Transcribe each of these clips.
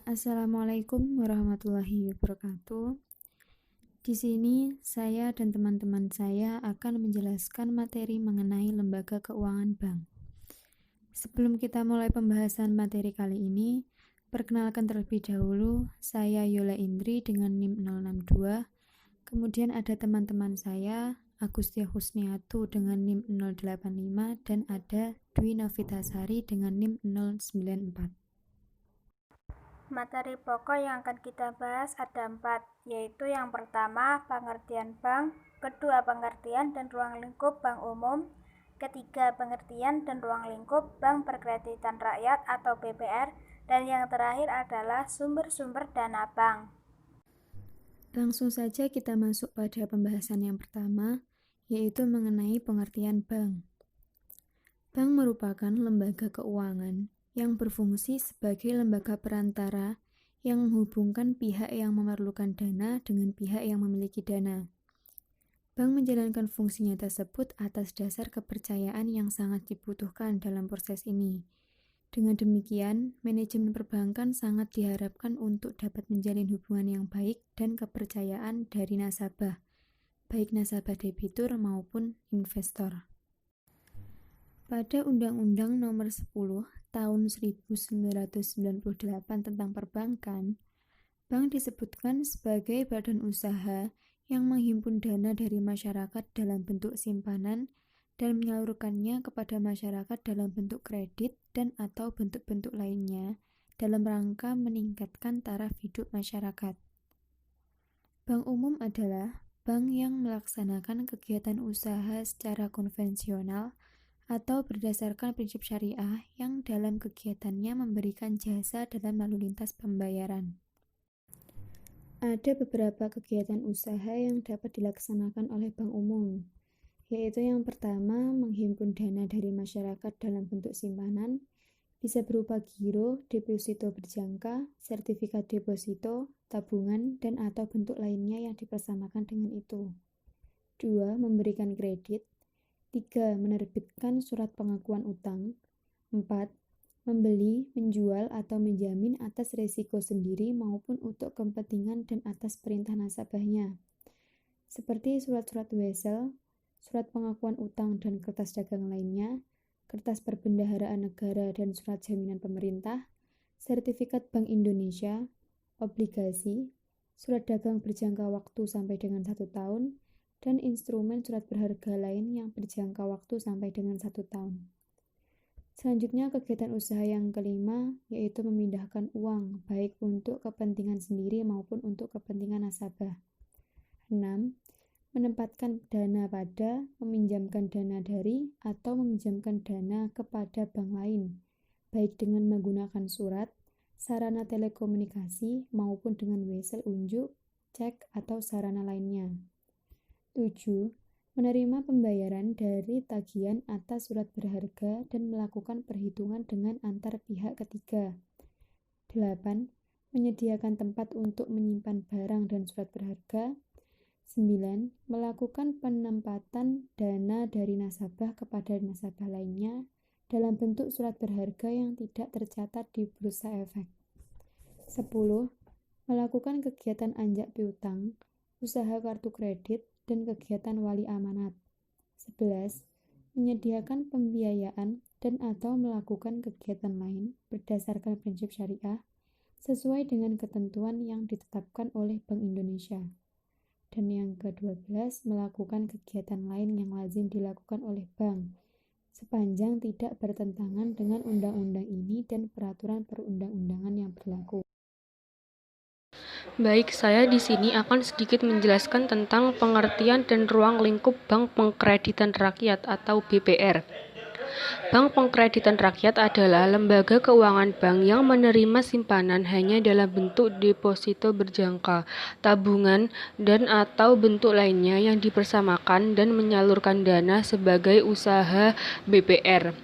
Assalamualaikum warahmatullahi wabarakatuh. Di sini saya dan teman-teman saya akan menjelaskan materi mengenai lembaga keuangan bank. Sebelum kita mulai pembahasan materi kali ini, perkenalkan terlebih dahulu, saya Yola Indri dengan NIM 062. Kemudian ada teman-teman saya, Agustia Husniatu dengan NIM 085 dan ada Dwi Novitasari dengan NIM 094. Materi pokok yang akan kita bahas ada 4, yaitu yang pertama, pengertian bank, kedua, pengertian dan ruang lingkup bank umum, ketiga, pengertian dan ruang lingkup bank perkreditan rakyat atau BPR, dan yang terakhir adalah sumber-sumber dana bank. Langsung saja kita masuk pada pembahasan yang pertama, yaitu mengenai pengertian bank. Bank merupakan lembaga keuangan yang berfungsi sebagai lembaga perantara yang menghubungkan pihak yang memerlukan dana dengan pihak yang memiliki dana. Bank menjalankan fungsinya tersebut atas dasar kepercayaan yang sangat dibutuhkan dalam proses ini. Dengan demikian, manajemen perbankan sangat diharapkan untuk dapat menjalin hubungan yang baik dan kepercayaan dari nasabah, baik nasabah debitur maupun investor. Pada Undang-Undang Nomor 10 Tahun 1998 tentang perbankan, bank disebutkan sebagai badan usaha yang menghimpun dana dari masyarakat dalam bentuk simpanan dan menyalurkannya kepada masyarakat dalam bentuk kredit dan atau bentuk-bentuk lainnya dalam rangka meningkatkan taraf hidup masyarakat. Bank umum adalah bank yang melaksanakan kegiatan usaha secara konvensional atau berdasarkan prinsip syariah yang dalam kegiatannya memberikan jasa dalam lalu lintas pembayaran. Ada beberapa kegiatan usaha yang dapat dilaksanakan oleh bank umum, yaitu yang pertama, menghimpun dana dari masyarakat dalam bentuk simpanan, bisa berupa giro, deposito berjangka, sertifikat deposito, tabungan, dan atau bentuk lainnya yang dipersamakan dengan itu. 2. Memberikan kredit. 3. Menerbitkan surat pengakuan utang. 4. Membeli, menjual, atau menjamin atas risiko sendiri maupun untuk kepentingan dan atas perintah nasabahnya, seperti surat-surat wesel, surat pengakuan utang dan kertas dagang lainnya, kertas perbendaharaan negara dan surat jaminan pemerintah, sertifikat Bank Indonesia, obligasi, surat dagang berjangka waktu sampai dengan 1 tahun, dan instrumen surat berharga lain yang berjangka waktu sampai dengan 1 tahun. Selanjutnya, kegiatan usaha yang kelima, yaitu memindahkan uang, baik untuk kepentingan sendiri maupun untuk kepentingan nasabah. 6. Menempatkan dana pada, meminjamkan dana dari, atau meminjamkan dana kepada bank lain, baik dengan menggunakan surat, sarana telekomunikasi, maupun dengan wesel unjuk, cek, atau sarana lainnya. 7. Menerima pembayaran dari tagihan atas surat berharga dan melakukan perhitungan dengan antar pihak ketiga. 8. Menyediakan tempat untuk menyimpan barang dan surat berharga. 9. Melakukan penempatan dana dari nasabah kepada nasabah lainnya dalam bentuk surat berharga yang tidak tercatat di bursa efek. 10. Melakukan kegiatan anjak piutang, usaha kartu kredit, dan kegiatan wali amanat. 11. Menyediakan pembiayaan dan atau melakukan kegiatan lain berdasarkan prinsip syariah sesuai dengan ketentuan yang ditetapkan oleh Bank Indonesia. Dan yang ke-12, melakukan kegiatan lain yang lazim dilakukan oleh bank sepanjang tidak bertentangan dengan undang-undang ini dan peraturan perundang-undangan yang berlaku. Baik, saya di sini akan sedikit menjelaskan tentang pengertian dan ruang lingkup Bank Pengkreditan Rakyat atau BPR. Bank Pengkreditan Rakyat adalah lembaga keuangan bank yang menerima simpanan hanya dalam bentuk deposito berjangka, tabungan, dan atau bentuk lainnya yang dipersamakan dan menyalurkan dana sebagai usaha BPR.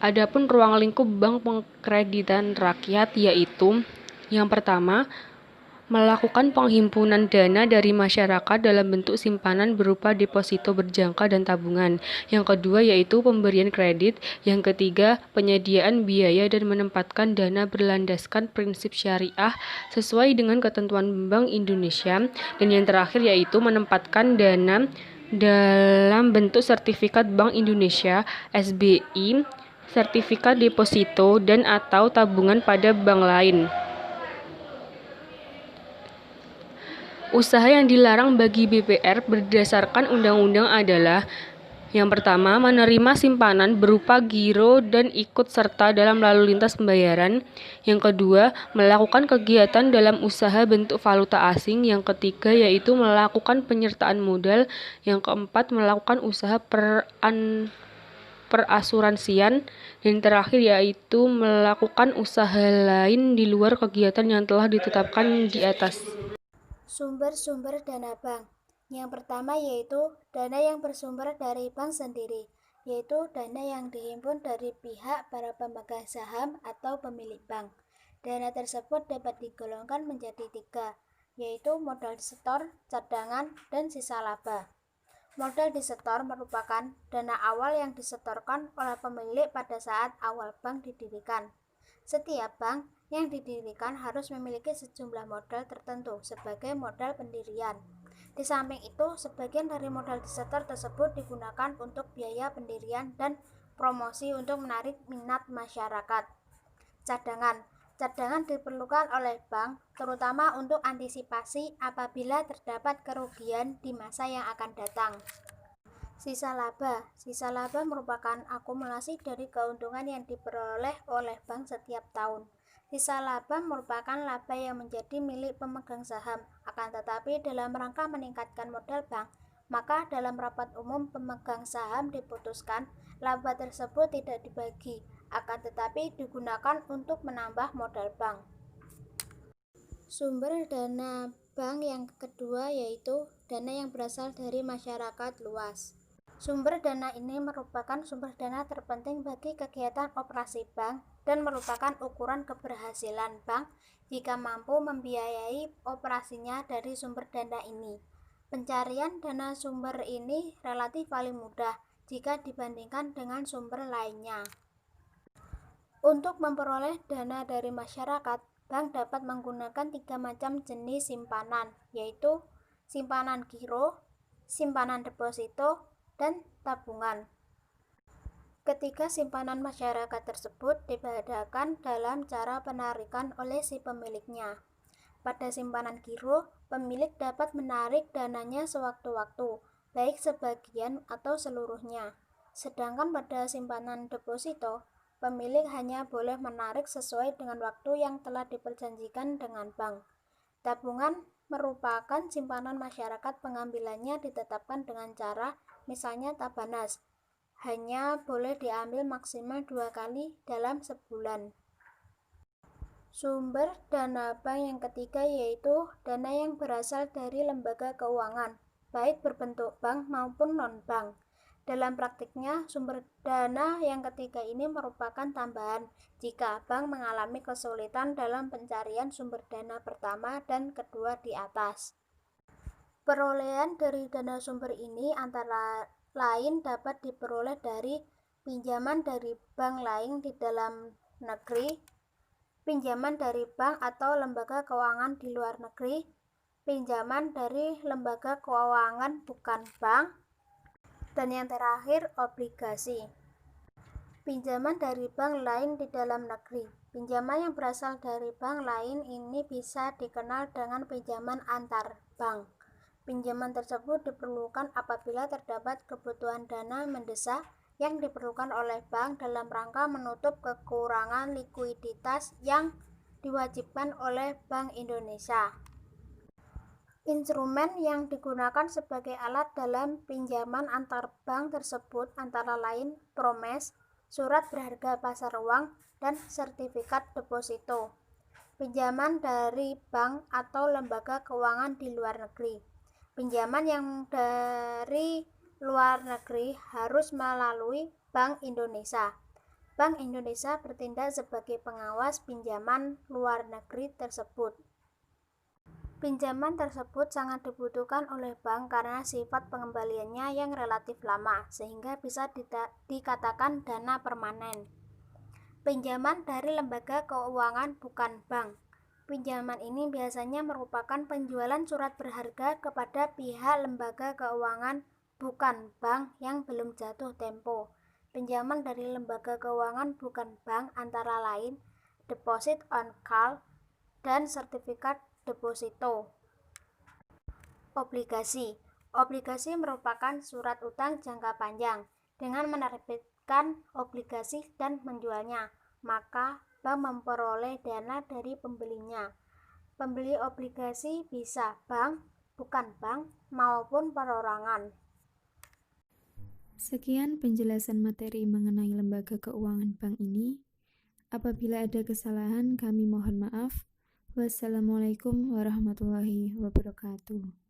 Adapun ruang lingkup Bank Pengkreditan Rakyat yaitu yang pertama, melakukan penghimpunan dana dari masyarakat dalam bentuk simpanan berupa deposito berjangka dan tabungan. Yang kedua yaitu pemberian kredit. Yang ketiga, penyediaan biaya dan menempatkan dana berlandaskan prinsip syariah sesuai dengan ketentuan Bank Indonesia. Dan yang terakhir yaitu menempatkan dana dalam bentuk sertifikat Bank Indonesia, SBI, sertifikat deposito dan atau tabungan pada bank lain. Usaha yang dilarang bagi BPR berdasarkan undang-undang adalah: yang pertama, menerima simpanan berupa giro dan ikut serta dalam lalu lintas pembayaran. Yang kedua, melakukan kegiatan dalam usaha bentuk valuta asing. Yang ketiga, yaitu melakukan penyertaan modal. Yang keempat, melakukan usaha perasuransian. Dan terakhir, yaitu melakukan usaha lain di luar kegiatan yang telah ditetapkan di atas. Sumber-sumber dana bank. Yang pertama yaitu dana yang bersumber dari bank sendiri, yaitu dana yang dihimpun dari pihak para pemegang saham atau pemilik bank. Dana tersebut dapat digolongkan menjadi 3, yaitu modal setor, cadangan, dan sisa laba. Modal disetor merupakan dana awal yang disetorkan oleh pemilik pada saat awal bank didirikan. Setiap bank yang didirikan harus memiliki sejumlah modal tertentu sebagai modal pendirian. Di samping itu, sebagian dari modal disetor tersebut digunakan untuk biaya pendirian dan promosi untuk menarik minat masyarakat. Cadangan. Cadangan diperlukan oleh bank terutama untuk antisipasi apabila terdapat kerugian di masa yang akan datang. Sisa laba. Sisa laba merupakan akumulasi dari keuntungan yang diperoleh oleh bank setiap tahun. Sisa laba merupakan laba yang menjadi milik pemegang saham. Akan tetapi dalam rangka meningkatkan modal bank, maka dalam rapat umum pemegang saham diputuskan laba tersebut tidak dibagi, akan tetapi digunakan untuk menambah modal bank. Sumber dana bank yang kedua yaitu dana yang berasal dari masyarakat luas. Sumber dana ini merupakan sumber dana terpenting bagi kegiatan operasi bank dan merupakan ukuran keberhasilan bank jika mampu membiayai operasinya dari sumber dana ini. Pencarian dana sumber ini relatif paling mudah jika dibandingkan dengan sumber lainnya. Untuk memperoleh dana dari masyarakat, bank dapat menggunakan 3 macam jenis simpanan, yaitu simpanan giro, simpanan deposito, dan tabungan. Ketiga simpanan masyarakat tersebut dibedakan dalam cara penarikan oleh si pemiliknya. Pada simpanan giro, pemilik dapat menarik dananya sewaktu-waktu, baik sebagian atau seluruhnya. Sedangkan pada simpanan deposito, pemilik hanya boleh menarik sesuai dengan waktu yang telah diperjanjikan dengan bank. Tabungan merupakan simpanan masyarakat, pengambilannya ditetapkan dengan cara misalnya tabanas, hanya boleh diambil maksimal 2 kali dalam sebulan. Sumber dana bank yang ketiga yaitu dana yang berasal dari lembaga keuangan, baik berbentuk bank maupun non-bank. Dalam praktiknya, sumber dana yang ketiga ini merupakan tambahan jika bank mengalami kesulitan dalam pencarian sumber dana pertama dan kedua di atas. Perolehan dari dana sumber ini antara lain dapat diperoleh dari pinjaman dari bank lain di dalam negeri, pinjaman dari bank atau lembaga keuangan di luar negeri, pinjaman dari lembaga keuangan bukan bank, dan yang terakhir obligasi. Pinjaman dari bank lain di dalam negeri. Pinjaman yang berasal dari bank lain ini bisa dikenal dengan pinjaman antar bank. Pinjaman tersebut diperlukan apabila terdapat kebutuhan dana mendesak yang diperlukan oleh bank dalam rangka menutup kekurangan likuiditas yang diwajibkan oleh Bank Indonesia. Instrumen yang digunakan sebagai alat dalam pinjaman antar bank tersebut antara lain promes, surat berharga pasar uang, dan sertifikat deposito. Pinjaman dari bank atau lembaga keuangan di luar negeri. Pinjaman yang dari luar negeri harus melalui Bank Indonesia. Bank Indonesia bertindak sebagai pengawas pinjaman luar negeri tersebut. Pinjaman tersebut sangat dibutuhkan oleh bank karena sifat pengembaliannya yang relatif lama, sehingga bisa dikatakan dana permanen. Pinjaman dari lembaga keuangan bukan bank. Pinjaman ini biasanya merupakan penjualan surat berharga kepada pihak lembaga keuangan bukan bank yang belum jatuh tempo. Pinjaman dari lembaga keuangan bukan bank antara lain deposit on call dan sertifikat deposito. Obligasi. Obligasi merupakan surat utang jangka panjang. Dengan menerbitkan obligasi dan menjualnya, maka bank memperoleh dana dari pembelinya. Pembeli obligasi bisa bank, bukan bank, maupun perorangan. Sekian penjelasan materi mengenai lembaga keuangan bank ini. Apabila ada kesalahan, kami mohon maaf. Wassalamualaikum warahmatullahi wabarakatuh.